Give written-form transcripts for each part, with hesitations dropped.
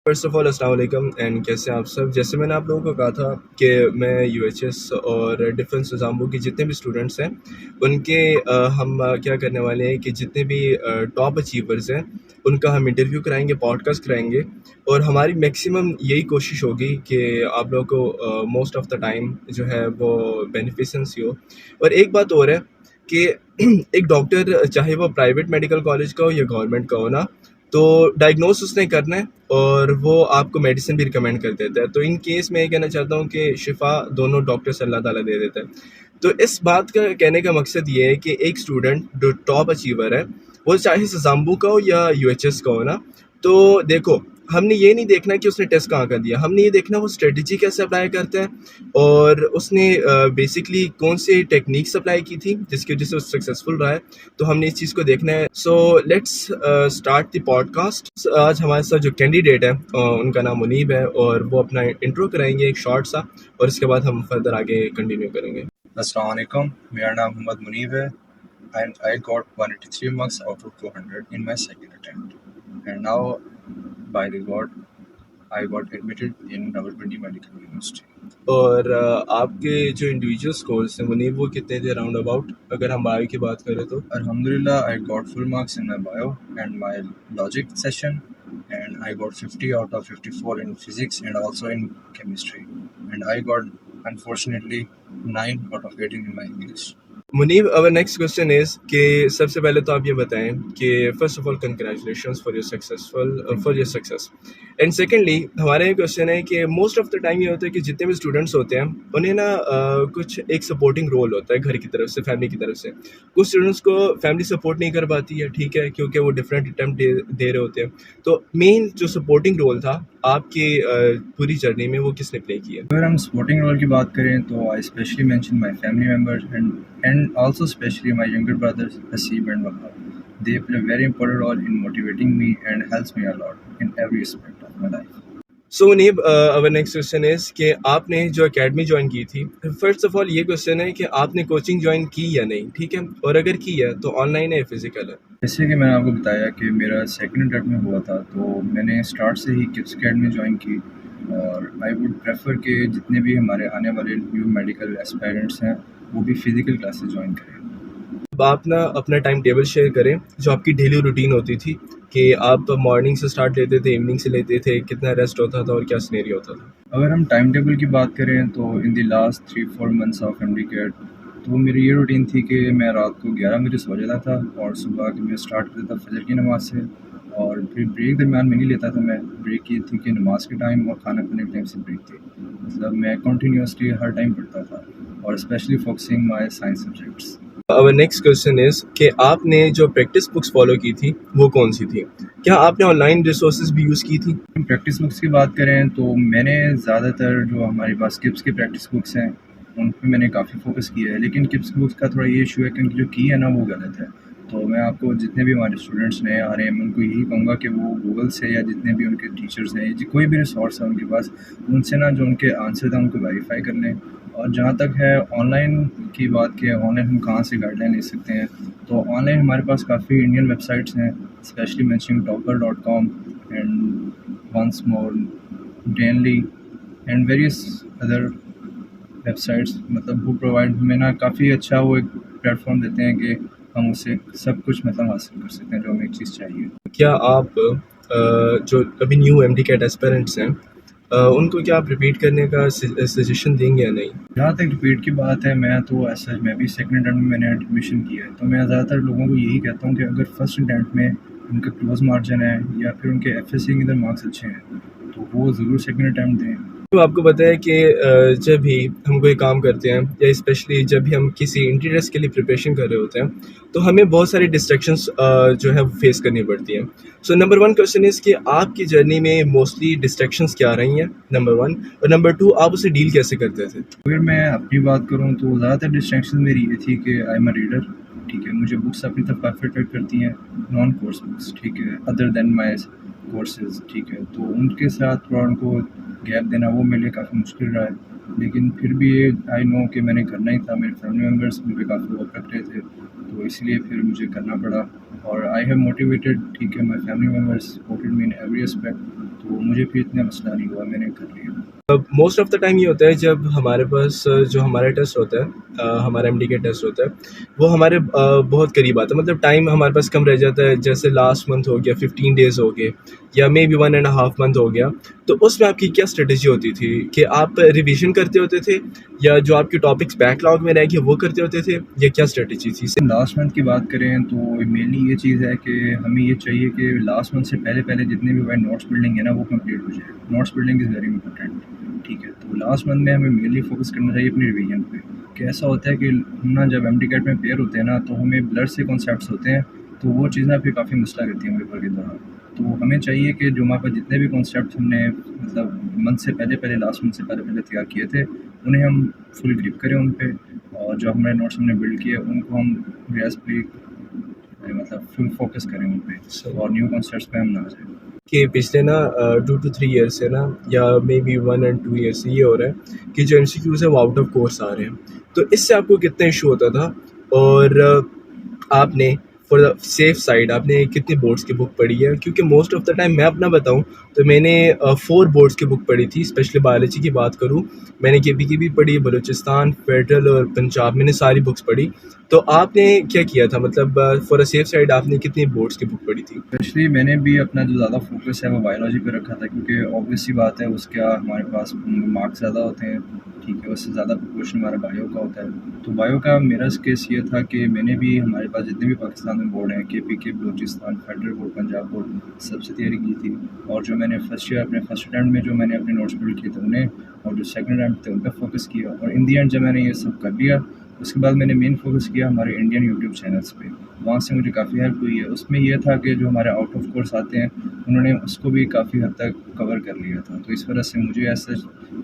First of all السلام علیکم and کیسے ہیں آپ سب. جیسے میں نے آپ لوگوں کو کہا تھا کہ میں یو ایچ ایس اور ڈیفنس نظاموں کے جتنے بھی اسٹوڈنٹس ہیں ان کے ہم کیا کرنے والے ہیں کہ جتنے بھی ٹاپ اچیورز ہیں ان کا ہم انٹرویو کرائیں گے, پوڈ کاسٹ کرائیں گے, اور ہماری میکسیمم یہی کوشش ہوگی کہ آپ لوگوں کو موسٹ آف دا ٹائم جو ہے وہ بینیفیشنس ہی ہو. اور ایک بات اور ہے کہ ایک ڈاکٹر چاہے وہ پرائیویٹ میڈیکل کالج کا ہو یا گورنمنٹ کا ہو نا, تو ڈائگنوس اس نے کرنا ہے اور وہ آپ کو میڈیسن بھی ریکمینڈ کر دیتا ہے. تو ان کیس میں یہ کہنا چاہتا ہوں کہ شفا دونوں ڈاکٹر سے اللہ تعالیٰ دے دیتا ہے. تو اس بات کا کہنے کا مقصد یہ ہے کہ ایک اسٹوڈنٹ جو ٹاپ اچیور ہے وہ چاہے سزامبو کا ہو یا یو ایچ ایس کا ہو نا, تو دیکھو ہم نے یہ نہیں دیکھنا کہ اس نے ٹیسٹ کہاں کا دیا, ہم نے یہ دیکھنا وہ اسٹریٹجی کیسے اپلائی کرتا ہے اور اس نے بیسکلی کون سے ٹیکنیکس اپلائی کی تھی جس کی وجہ سے وہ سکسیزفل رہا ہے. تو ہم نے اس چیز کو دیکھنا ہے. So let's start the podcast. آج ہمارے ساتھ جو کینڈیڈیٹ ہے ان کا نام منیب ہے اور وہ اپنا انٹرو کرائیں گے ایک شارٹ سا, اور اس کے بعد ہم فردر آگے کنٹینیو کریں گے. السلام علیکم, میرا نام محمد منیب ہے and I got 183 marks out of 200 in my second attempt. And now, by the God, I got admitted in Rawalpindi Medical University. اور آپ کے جو انڈیویجول اسکورس ہیں منیب وہ کتنے تھے راؤنڈ اباؤٹ, اگر ہم بایو کی بات کریں تو؟ Alhamdulillah, I got full marks in my bio and my logic session, and I got 50 out of 54 in physics and also in chemistry. And I got, unfortunately, 9 out of 18 in my English. Muneeb, our next question is کہ سب سے پہلے تو آپ یہ بتائیں کہ first of all congratulations for your success. And secondly ہمارا یہ کوشچن ہے کہ موسٹ آف دا ٹائم یہ ہوتا ہے کہ جتنے بھی اسٹوڈنٹس ہوتے ہیں انہیں نا کچھ ایک سپورٹنگ رول ہوتا ہے گھر کی طرف سے, فیملی کی طرف سے. کچھ اسٹوڈنٹس کو فیملی سپورٹ نہیں کر پاتی ہے, ٹھیک ہے, کیونکہ وہ ڈفرینٹ اٹیمپٹ دے رہے ہوتے ہیں. تو مین جو سپورٹنگ رول تھا آپ کی پوری جرنی میں وہ کس نے پلے کیا؟ اگر ہم سپورٹنگ رول کی بات کریں تو I especially mention my family members and also especially my younger brothers Haseeb and Wahab. They play a very important role in motivating me and helps me a lot in every aspect of my life. So Muneeb, our next question is کہ آپ نے جو academy join کی تھی, first of all یہ question ہے کہ آپ نے کوچنگ جوائن کی یا نہیں, ٹھیک ہے, اور اگر کی ہے تو آن لائن ہے یا فزیکل ہے؟ جیسے کہ میں نے آپ کو بتایا کہ میرا سیکنڈ اٹیمپٹ میں ہوا تھا, تو میں نے اسٹارٹ سے ہی کپس اکیڈمی جوائن کی, اور آئی ووڈ پریفر کہ جتنے بھی ہمارے آنے والے نیو میڈیکل اسپائرنٹس ہیں وہ بھی فزیکل کلاسز جوائن کریں. اب آپ نا اپنا ٹائم ٹیبل شیئر کریں جو آپ کی ڈیلی روٹین ہوتی تھی, کہ آپ مارننگ سے اسٹارٹ لیتے تھے, ایوننگ سے لیتے تھے, کتنا ریسٹ ہوتا تھا اور کیا سنیریو ہوتا تھا؟ اگر ہم ٹائم ٹیبل کی بات کریں تو in the last 3-4 months of M D CAT تو میری یہ روٹین تھی کہ میں رات کو 11 بجے سو جاتا تھا اور صبح کے میں اسٹارٹ کرتا تھا فجر کی نماز سے, اور پھر بریک درمیان میں نہیں لیتا تھا میں. بریک یہ تھی کہ نماز کے ٹائم اور کھانا کھانے کے ٹائم سے بریک تھی, مطلب میں کنٹینیوسلی ہر ٹائم پڑھتا تھا, اور especially focusing my science subjects. our next question is کہ آپ نے جو پریکٹس بکس فالو کی تھی وہ کون سی تھی؟ کیا آپ نے آن لائن ریسورسز بھی یوز کی تھی؟ پریکٹس بکس کی بات کریں تو میں نے زیادہ تر جو ہمارے پاس کپس کی پریکٹس بکس ہیں ان پہ میں نے کافی فوکس کیا ہے, لیکن کپس بکس کا تھوڑا یہ ایشو ہے کہ ان کی جو کی ہے نا وہ غلط ہے. تو میں آپ کو جتنے بھی ہمارے اسٹوڈنٹس نئے آ رہے ہیں میں ان کو یہی کہوں گا کہ وہ گوگل سے یا جتنے بھی ان کے ٹیچرس ہیں کوئی بھی ریسورس ہے ان کے پاس, ان سے نا جو ان کے آنسر تھا ان کو ویریفائی کر لیں. اور جہاں تک ہے آن لائن کی بات کہ آن لائن ہم کہاں سے گائیڈ لائن لے سکتے ہیں, تو آن لائن ہمارے پاس کافی انڈین ویب سائٹس ہیں, especially mentioning Toppr and once more ڈینلی and various other websites, مطلب وہ پرووائڈ ہمیں نا کافی اچھا وہ ایک پلیٹ فارم دیتے ہیں کہ ہم اس سے سب کچھ مطلب حاصل کر سکتے ہیں جو ہمیں ایک چیز چاہیے. کیا آپ جو ابھی نیو ایم ڈی کیٹ اسپیرنٹس ہیں ان کو کیا آپ ریپیٹ کرنے کا سجیشن دیں گے یا نہیں؟ جہاں تک ریپیٹ کی بات ہے میں تو ایسا میں بھی سیکنڈ اٹیمپٹ میں نے ایڈمیشن کیا ہے, تو میں زیادہ تر لوگوں کو یہی کہتا ہوں کہ اگر فرسٹ اٹیمپٹ میں ان کا کلوز مارجن ہے یا پھر ان کے ایف ایس سی کے اندر مارکس اچھے ہیں تو وہ ضرور سیکنڈ اٹیمپٹ دیں. تو آپ کو پتہ ہے کہ جب بھی ہم کوئی کام کرتے ہیں یا اسپیشلی جب بھی ہم کسی انٹرنس کے لیے پریپریشن کر رہے ہوتے ہیں تو ہمیں بہت ساری ڈسٹریکشنس جو ہے فیس کرنی پڑتی ہیں. سو نمبر 1 کوشچن از کہ آپ کی جرنی میں موسٹلی ڈسٹریکشنس کیا رہی ہیں, نمبر 1, اور نمبر 2 آپ اسے ڈیل کیسے کرتے تھے؟ اگر میں اپنی بات کروں تو زیادہ تر ڈسٹریکشن میری یہ تھی کہ آئی ایم اے ریڈر, ٹھیک ہے, مجھے بکس اپنی طرف کافی اٹریکٹ کرتی ہیں, نان کورس بکس, ٹھیک ہے, ادر دین مائی کورسز, ٹھیک ہے, تو ان کے ساتھ تھوڑا ان کو گیپ دینا وہ میرے لیے کافی مشکل رہا ہے. لیکن پھر بھی یہ آئی نو کہ میں نے کرنا ہی تھا, میرے فیملی ممبرس مجھ پہ کافی ہوپ رکھ رہے تھے تو اس لیے پھر مجھے کرنا پڑا, اور آئی ہیو موٹیویٹیڈ, ٹھیک ہے, my family members supported me in every aspect, تو تو مجھے پھر اتنا مسئلہ نہیں ہوا, میں نے کر لیا. موسٹ آف دا ٹائم یہ ہوتا ہے جب ہمارے پاس جو ہمارا ٹیسٹ ہوتا ہے, ہمارا ایم ڈی کے ٹیسٹ ہوتا ہے, وہ ہمارے بہت قریب آتا ہے. مطلب ٹائم ہمارے پاس کم رہ جاتا ہے, جیسے لاسٹ منتھ ہو گیا, 15 days ہو گئے, یا مے بی 1.5 month ہو گیا. تو اس میں آپ کی کیا اسٹریٹجی ہوتی تھی کہ آپ ریویژن کرتے ہوتے تھے, یا جو آپ کے ٹاپکس بیک لاگ میں رہ گئے وہ کرتے ہوتے تھے, یا کیا اسٹریٹجی تھی؟ لاسٹ منتھ کی بات کریں تو مینلی یہ چیز ہے کہ ہمیں یہ چاہیے کہ لاسٹ منتھ سے پہلے جتنے بھی نوٹس بلڈنگ ہے نا وہ کمپلیٹ ہو جائے. Notes building is very important, ٹھیک ہے. تو لاسٹ منتھ میں ہمیں مینلی فوکس کرنا چاہیے اپنی ریویژن پہ. کہ ایسا ہوتا ہے کہ ہم نا جب ایم ڈی کیٹ میں پیئر ہوتے ہیں نا تو ہمیں بلڈ سے کانسیپٹس ہوتے ہیں, تو وہ چیزیں پھر کافی مسئلہ کرتی ہیں پیپر کے دوران. تو ہمیں چاہیے کہ جو ہمارے پاس جتنے بھی کانسیپٹس ہم نے مطلب منتھ سے پہلے لاسٹ منتھ سے پہلے تیار کیے تھے, انہیں ہم فل گرپ کریں ان پہ, اور جو ہمارے نوٹس ہم نے بلڈ کیے ان کو ہم ریاض پہ مطلب فل فوکس کریں ان پہ, اور نیو کانسیپٹس پہ ہم نہ جائیں. کہ پچھلے نا 2 to 3 years سے نا, یا مے بی 1 and 2 years سے یہ ہو رہا ہے کہ جو ایم سی کیوز ہے وہ آؤٹ آف کورس آ رہے ہیں. تو اس سے آپ کو کتنا ایشو ہوتا تھا, اور آپ نے فار دا سیف سائڈ آپ نے کتنی بورڈس کی بک پڑھی ہے؟ کیونکہ موسٹ آف دا ٹائم میں اپنا بتاؤں تو میں نے 4 بورڈس کی بک پڑھی تھی. اسپیشلی بایولوجی کی بات کروں, میں نے کے پی کی بھی پڑھی, بلوچستان, فیڈرل اور پنجاب, میں نے ساری بکس پڑھی. تو آپ نے کیا کیا تھا, مطلب فار اے سیف سائڈ آپ نے کتنی بورڈس کی بک پڑھی تھی؟ ایکچولی میں نے بھی اپنا جو زیادہ فوکس ہے وہ بایولوجی پہ رکھا تھا, کیونکہ آبویس سی بات ہے اس کا ہمارے پاس مارکس زیادہ ہوتے ہیں, ٹھیک ہے. اس سے زیادہ پروپورشن ہمارا بایو کا ہوتا ہے. تو بایو کا میرا کیس یہ تھا کہ میں نے بھی ہمارے پاس جتنے بھی پاکستان میں بورڈ ہیں, K P K, Balochistan, federal board, Punjab board, سب سے تیاری کی تھی. اور جو میں نے فرسٹ ایئر اپنے فرسٹ اٹیمپٹ میں جو میں نے اپنے نوٹس بلڈ کیے تھے انہیں, اور جو سیکنڈ اٹیمپٹ تھے ان پہ فوکس کیا. اور ان دی اینڈ جب میں نے یہ سب کر لیا, اس کے بعد میں نے مین فوکس کیا ہمارے انڈین یوٹیوب چینلس پہ. وہاں سے مجھے کافی ہیلپ ہوئی ہے. اس میں یہ تھا کہ جو ہمارے آؤٹ آف کورس آتے ہیں انہوں نے اس کو بھی کافی حد تک کور کر لیا تھا. تو اس وجہ سے مجھے ایسا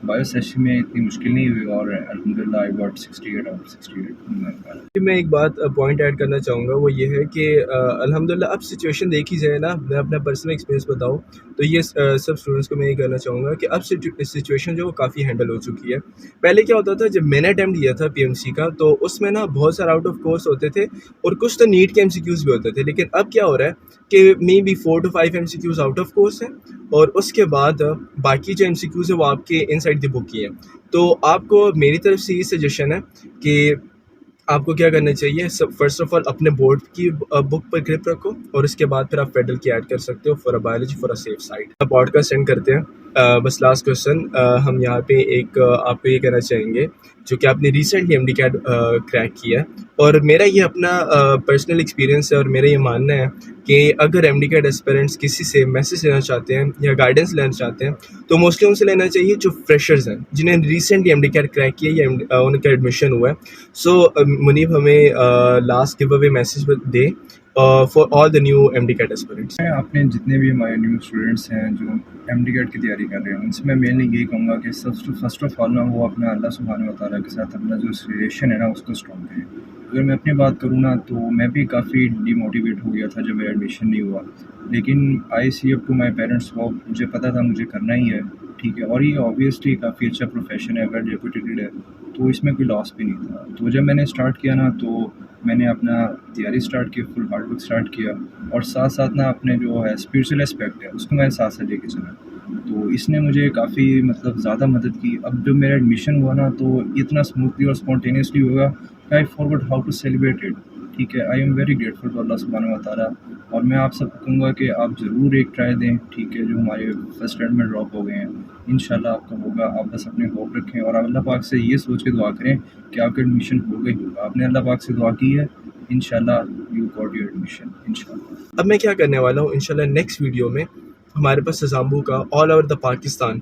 بایو سیشن میں اتنی مشکل نہیں ہوئی, اور الحمد للہ آئی گاٹ 68 آؤٹ 68. میں ایک بات پوائنٹ ایڈ کرنا چاہوں گا, وہ یہ ہے کہ الحمدللہ اب سچویشن دیکھی جائے نا, میں اپنا پرسنل ایکسپیرینس بتاؤں تو یہ سب اسٹوڈنٹس کو میں یہ کہنا چاہوں گا کہ اب سچویشن جو وہ کافی ہینڈل ہو چکی ہے. پہلے کیا ہوتا تھا, جب میں نے اٹیمپٹ لیا تھا پی ایم سی کا, تو اس میں نا بہت سارے آؤٹ آف کورس ہوتے تھے, اور کچھ تو نیٹ کے ایم سی کیوز بھی ہوتے تھے. لیکن اب کیا ہو رہا ہے کہ may be 4 to 5 M C Qs out of course ہیں, اور اس کے بعد باقی جو ایم سی کیوز ہیں وہ آپ کے ان سائڈ دی بک کی ہیں. تو آپ کو میری طرف سے یہ سجیشن ہے کہ آپ کو کیا کرنا چاہیے, فرسٹ آف آل اپنے بورڈ کی بک پر گرپ رکھو, اور اس کے بعد پھر آپ فیڈرل کی ایڈ کر سکتے ہو for A biology for A safe side. Podcast send کرتے ہیں. بس لاسٹ کوشچن ہم یہاں پہ ایک آپ کو یہ کہنا چاہیں گے, جو کہ آپ نے recently M D CAT crack کیا ہے, اور میرا یہ اپنا پرسنل ایکسپیرینس ہے, اور میرا یہ ماننا ہے کہ اگر ایم ڈی کیٹ ایسپیرنٹس کسی سے میسج لینا چاہتے ہیں یا گائیڈنس لینا چاہتے ہیں, تو موسٹلی ان سے لینا چاہیے جو فریشرز ہیں, جنہیں recently M D CAT crack کیا یا ان کا ایڈمیشن ہوا ہے. سو منیب ہمیں لاسٹ گیو اوے میسج دے for all the new M D CAT aspirants. میں اپنے جتنے بھی ہمارے نیو اسٹوڈنٹس ہیں جو ایم ڈی کیٹ کی تیاری کر رہے ہیں, ان سے میں مینلی یہی کہوں گا کہ فرسٹ آف آل نا وہ اپنا اللہ سبحانہ و تعالیٰ کے ساتھ اپنا جو ریلیشن ہے نا اس کو اسٹرانگ کریں. اگر میں اپنی بات کروں نا تو میں بھی کافی ڈی موٹیویٹ ہو گیا تھا جب میرا ایڈمیشن نہیں ہوا, لیکن I see up to my parents hope, مجھے پتہ تھا مجھے کرنا ہی ہے, ٹھیک ہے. اور یہ آبویسلی کافی اچھا پروفیشن ہے, ویل ریپوٹیڈ ہے, تو اس میں کوئی لاس بھی نہیں تھا. تو جب میں نے اسٹارٹ کیا نا تو میں نے اپنا تیاری اسٹارٹ کی, فل ہارڈ ورک اسٹارٹ کیا, اور ساتھ ساتھ نا اپنے جو ہے اسپریچول اسپیکٹ ہے اس کو میں ساتھ ساتھ لے کے چلا. تو اس نے مجھے کافی مطلب زیادہ مدد کی. اب جب میرا ایڈمیشن ہوا نا تو اتنا اسموتھلی اور اسپونٹینیسلی ہوگا کہ I forget how to celebrate it, ٹھیک ہے. I am very grateful to اللہ سبحانہ و تعالیٰ. اور میں آپ سب کو کہوں گا کہ آپ ضرور ایک ٹرائی دیں, ٹھیک ہے. جو ہمارے فرسٹ اٹیمپٹ میں ڈراپ ہو گئے ہیں, انشاءاللہ آپ کا ہوگا. آپ بس اپنے ہوپ رکھیں, اور اللہ پاک سے یہ سوچ کے دعا کریں کہ آپ کا ایڈمیشن ہوگا ہی ہوگا. آپ نے اللہ پاک سے دعا کی ہے, انشاءاللہ یو گاٹ یور ایڈمیشن انشاءاللہ. اب میں کیا کرنے والا ہوں, انشاءاللہ نیکسٹ ویڈیو میں ہمارے پاس سزامبو کا آل اوور دا پاکستان,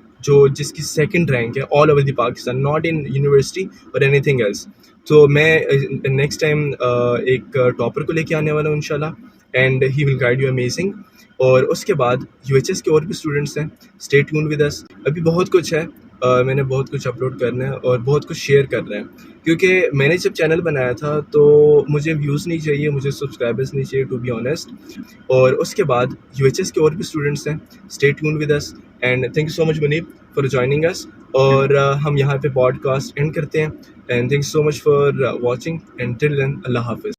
جس کی 2nd رینک ہے all over the Pakistan, not in university اور اینی تھنگ ایلس. تو میں نیکسٹ ٹائم ایک ٹاپر کو لے کے آنے والا ہوں انشاءاللہ, and he will guide you amazing. اور اس کے بعد یو ایچ ایس کے اور بھی اسٹوڈنٹس ہیں, اسٹے ٹیونڈ ود اس. ابھی بہت کچھ ہے, میں نے بہت کچھ اپلوڈ کرنا ہے اور بہت کچھ شیئر کر رہے ہیں, کیونکہ میں نے جب چینل بنایا تھا تو مجھے ویوز نہیں چاہیے, مجھے سبسکرائبرز نہیں چاہیے, ٹو بی آنیسٹ. اور اس کے بعد یو ایچ ایس کے اور بھی اسٹوڈنٹس ہیں, stay tuned with us. And thank you so much Muneeb for joining us. اور ہم یہاں پہ پوڈ کاسٹ اینڈ کرتے ہیں. And thank you so much for watching, and till then اللہ حافظ.